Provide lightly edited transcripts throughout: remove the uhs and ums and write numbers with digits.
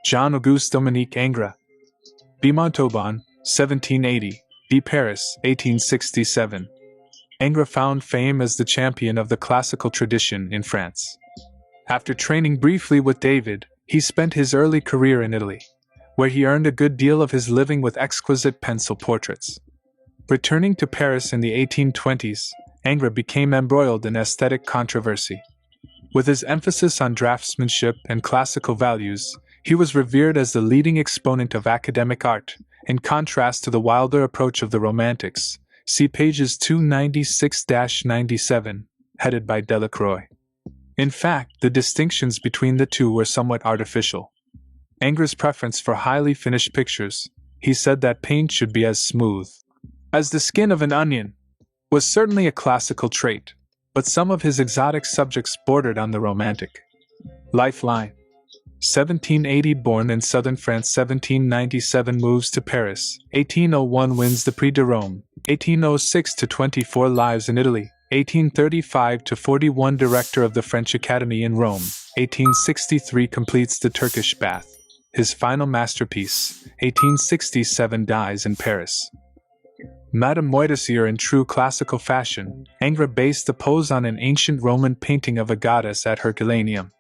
Jean-Auguste-Dominique Ingres. B. Montauban, 1780, B. Paris, 1867. Ingres found fame as the champion of the classical tradition in France. After training briefly with David, he spent his early career in Italy, where he earned a good deal of his living with exquisite pencil portraits. Returning to Paris in the 1820s, Ingres became embroiled in aesthetic controversy. With his emphasis on draftsmanship and classical values, he was revered as the leading exponent of academic art, in contrast to the wilder approach of the Romantics. See pages 296-97, headed by Delacroix. In fact, the distinctions between the two were somewhat artificial. Ingres' preference for highly finished pictures, he said that paint should be as smooth as the skin of an onion, was certainly a classical trait, but some of his exotic subjects bordered on the romantic. Lifeline. 1780, born in southern France, 1797 moves to Paris, 1801 wins the Prix de Rome, 1806 to 24 lives in Italy, 1835 to 41 director of the French Academy in Rome, 1863 completes the Turkish bath, his final masterpiece, 1867 dies in Paris. Madame Moitessier in true classical fashion, Ingres based the pose on an ancient Roman painting of a goddess at Herculaneum.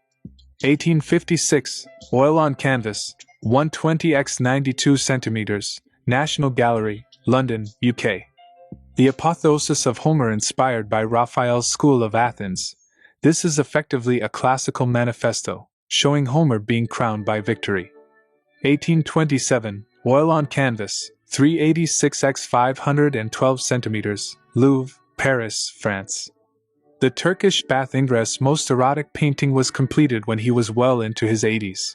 1856, oil on canvas, 120 x 92 centimeters, National Gallery, London, UK. The apotheosis of Homer inspired by Raphael's School of Athens. This is effectively a classical manifesto, showing Homer being crowned by victory. 1827, oil on canvas, 386 x 512 centimeters, Louvre, Paris, France. The Turkish bath. Ingres' most erotic painting was completed when he was well into his 80s.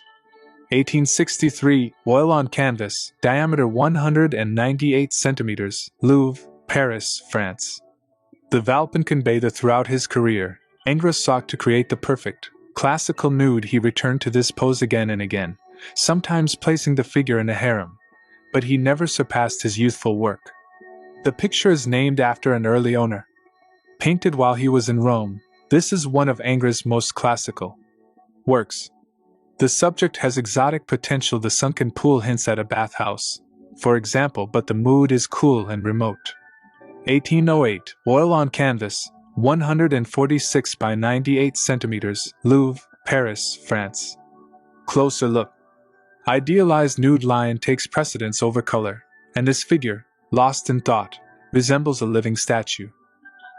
1863, oil on canvas, diameter 198 centimeters, Louvre, Paris, France. The Valpencan bather. Throughout his career, Ingres sought to create the perfect, classical nude. He returned to this pose again and again, sometimes placing the figure in a harem, but he never surpassed his youthful work. The picture is named after an early owner. Painted while he was in Rome, this is one of Ingres' most classical works. The subject has exotic potential. The sunken pool hints at a bathhouse, for example, but the mood is cool and remote. 1808, oil on canvas, 146 by 98 centimeters, Louvre, Paris, France. Closer look. Idealized nude lion takes precedence over color, and this figure, lost in thought, resembles a living statue.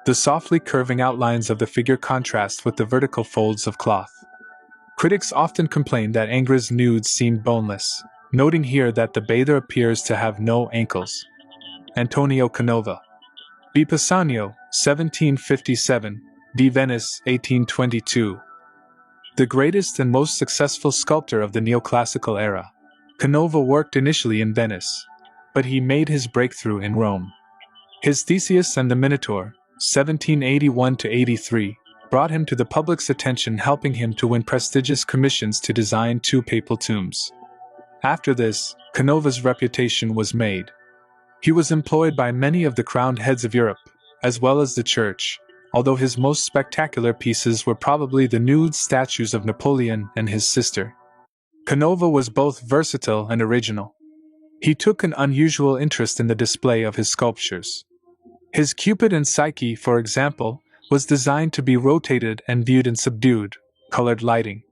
The softly curving outlines of the figure contrast with the vertical folds of cloth. Critics often complain that Ingres' nudes seem boneless, noting here that the bather appears to have no ankles. Antonio Canova. B. Pisanio, 1757, D. Venice, 1822. The greatest and most successful sculptor of the Neoclassical era, Canova worked initially in Venice, but he made his breakthrough in Rome. His Theseus and the Minotaur, 1781-83, brought him to the public's attention, helping him to win prestigious commissions to design 2 papal tombs. After this, Canova's reputation was made. He was employed by many of the crowned heads of Europe, as well as the Church, although his most spectacular pieces were probably the nude statues of Napoleon and his sister. Canova was both versatile and original. He took an unusual interest in the display of his sculptures. His Cupid and Psyche, for example, was designed to be rotated and viewed in subdued, colored lighting.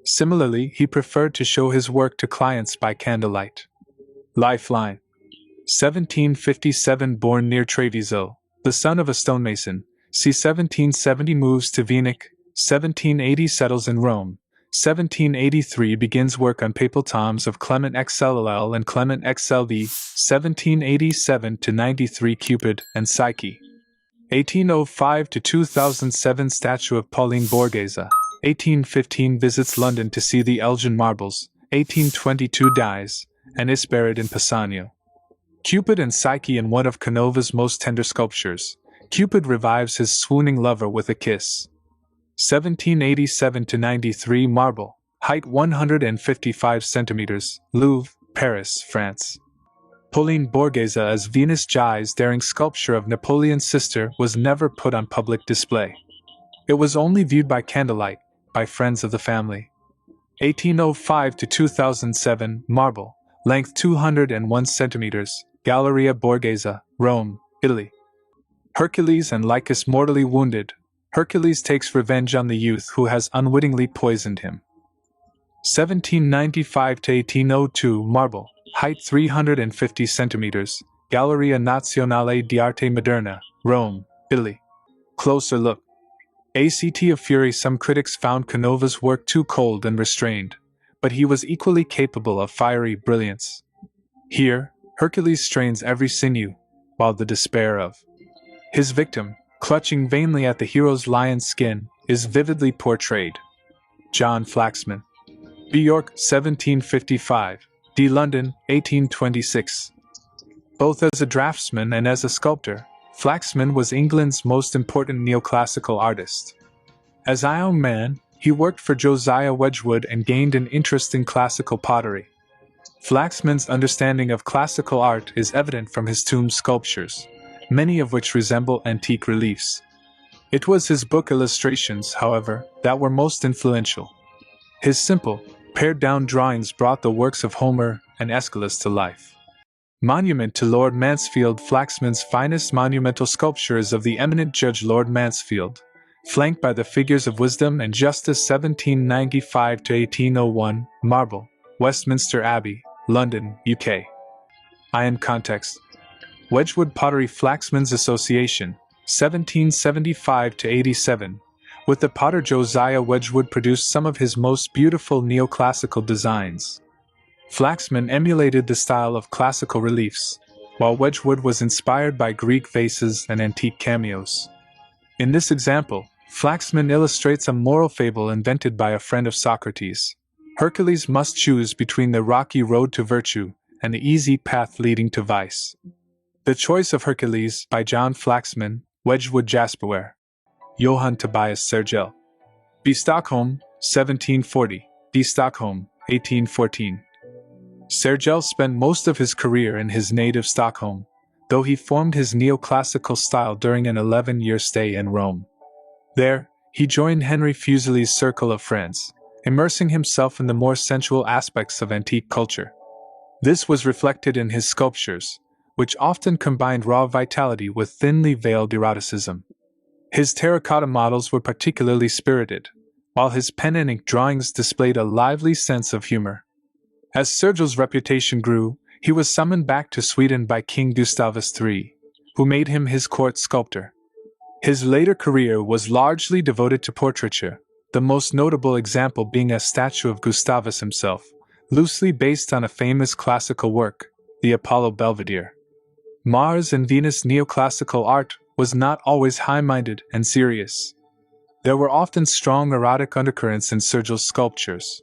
Similarly, he preferred to show his work to clients by candlelight. Lifeline. 1757, born near Treviso, the son of a stonemason. C. 1770 moves to Vienna, 1780 settles in Rome, 1783 begins work on papal tomes of Clement XLL and Clement XLV, 1787-93 Cupid and Psyche. 1805-2007 statue of Pauline Borghese, 1815 visits London to see the Elgin marbles, 1822 dies, and is buried in Pisanio. Cupid and Psyche in one of Canova's most tender sculptures. Cupid revives his swooning lover with a kiss. 1787-93 marble, height 155 centimeters, Louvre, Paris, France. Pauline Borghese as Venus Gies. Daring sculpture of Napoleon's sister was never put on public display. It was only viewed by candlelight, by friends of the family. 1805 to 2007, marble, length 201 centimeters, Galleria Borghese, Rome, Italy. Hercules and Lycus mortally wounded. Hercules takes revenge on the youth who has unwittingly poisoned him. 1795 to 1802, marble, height 350 centimeters, Galleria Nazionale di Arte Moderna, Rome, Italy. Closer look. Act of Fury. Some critics found Canova's work too cold and restrained, but he was equally capable of fiery brilliance. Here, Hercules strains every sinew, while the despair of his victim, clutching vainly at the hero's lion skin, is vividly portrayed. John Flaxman. B. York, 1755. D. London, 1826. Both as a draftsman and as a sculptor, Flaxman was England's most important neoclassical artist. As a young man, he worked for Josiah Wedgwood and gained an interest in classical pottery. Flaxman's understanding of classical art is evident from his tomb sculptures, many of which resemble antique reliefs. It was his book illustrations, however, that were most influential. His simple, pared-down drawings brought the works of Homer and Aeschylus to life. Monument to Lord Mansfield. Flaxman's finest monumental sculpture is of the eminent Judge Lord Mansfield, flanked by the figures of wisdom and justice. 1795 to 1801, marble, Westminster Abbey, London, UK. Iron context. Wedgwood Pottery. Flaxman's association, 1775 to 87, with the potter Josiah Wedgwood produced some of his most beautiful neoclassical designs. Flaxman emulated the style of classical reliefs, while Wedgwood was inspired by Greek vases and antique cameos. In this example, Flaxman illustrates a moral fable invented by a friend of Socrates. Hercules must choose between the rocky road to virtue and the easy path leading to vice. The Choice of Hercules by John Flaxman, Wedgwood Jasperware. Johan Tobias Sergel. B. Stockholm, 1740. D. Stockholm, 1814. Sergel spent most of his career in his native Stockholm, though he formed his neoclassical style during an 11-year stay in Rome. There, he joined Henry Fuseli's circle of friends, immersing himself in the more sensual aspects of antique culture. This was reflected in his sculptures, which often combined raw vitality with thinly veiled eroticism. His terracotta models were particularly spirited, while his pen and ink drawings displayed a lively sense of humor. As Sergel's reputation grew, he was summoned back to Sweden by King Gustavus III, who made him his court sculptor. His later career was largely devoted to portraiture, the most notable example being a statue of Gustavus himself, loosely based on a famous classical work, the Apollo Belvedere. Mars and Venus. Neoclassical art was not always high-minded and serious. There were often strong erotic undercurrents in Sergel's sculptures.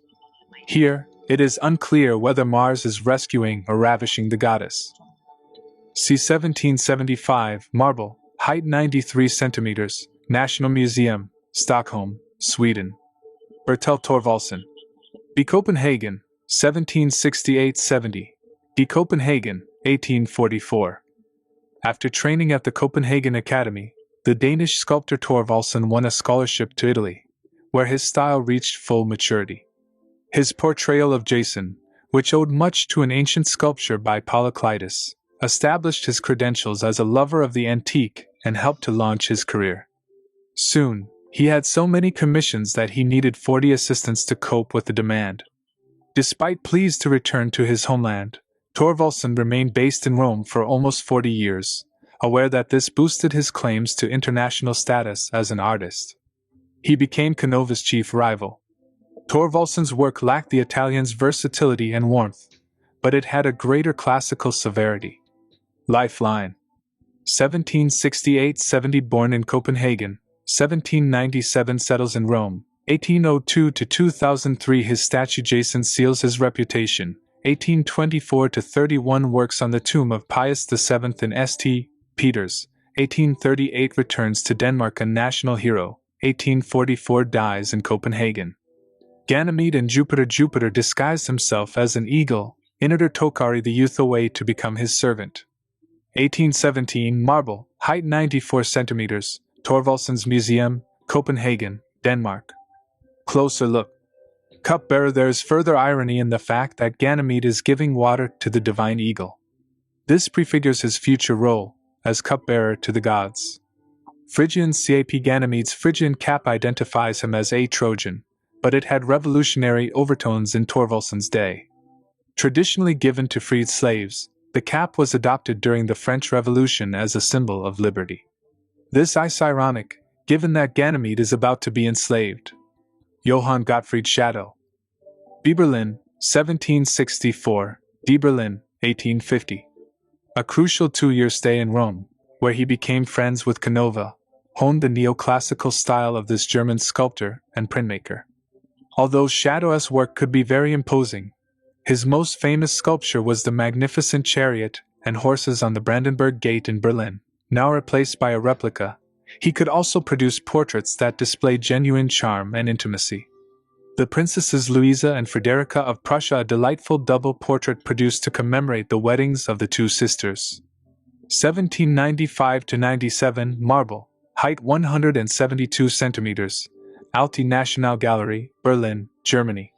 Here, it is unclear whether Mars is rescuing or ravishing the goddess. C. 1775, marble, height 93 centimeters, National Museum, Stockholm, Sweden. Bertel Thorvaldsen. B. Copenhagen, 1768-70. D. Copenhagen, 1844. After training at the Copenhagen Academy, the Danish sculptor Thorvaldsen won a scholarship to Italy, where his style reached full maturity. His portrayal of Jason, which owed much to an ancient sculpture by Polyclitus, established his credentials as a lover of the antique and helped to launch his career. Soon, he had so many commissions that he needed 40 assistants to cope with the demand. Despite pleas to return to his homeland, Thorvaldsen remained based in Rome for almost 40 years, aware that this boosted his claims to international status as an artist. He became Canova's chief rival. Thorvaldsen's work lacked the Italian's versatility and warmth, but it had a greater classical severity. Lifeline. 1768-70. Born in Copenhagen, 1797 settles in Rome, 1802 to 2003. His statue Jason seals his reputation. 1824 to 31. Works on the tomb of Pius VII in St. Peter's, 1838. Returns to Denmark a national hero, 1844. Dies in Copenhagen. Ganymede and Jupiter. Jupiter disguised himself as an eagle, in order to carry the youth away to become his servant. 1817. Marble, height 94 centimeters, Thorvaldsen's Museum, Copenhagen, Denmark. Closer look. Cupbearer. There is further irony in the fact that Ganymede is giving water to the divine eagle. This prefigures his future role as cupbearer to the gods. Phrygian cap. Ganymede's Phrygian cap identifies him as a Trojan, but it had revolutionary overtones in Thorvaldsen's day. Traditionally given to freed slaves, the cap was adopted during the French Revolution as a symbol of liberty. This is ironic, given that Ganymede is about to be enslaved. Johann Gottfried Schadow. B. Berlin, 1764, D. Berlin, 1850. A crucial 2-year stay in Rome, where he became friends with Canova, honed the neoclassical style of this German sculptor and printmaker. Although Shadow's work could be very imposing, his most famous sculpture was the magnificent chariot and horses on the Brandenburg Gate in Berlin, now replaced by a replica. He could also produce portraits that display genuine charm and intimacy. The Princesses Louisa and Frederica of Prussia, a delightful double portrait produced to commemorate the weddings of the two sisters. 1795-97, marble, height 172 centimeters, Alte Nationalgalerie, Berlin, Germany.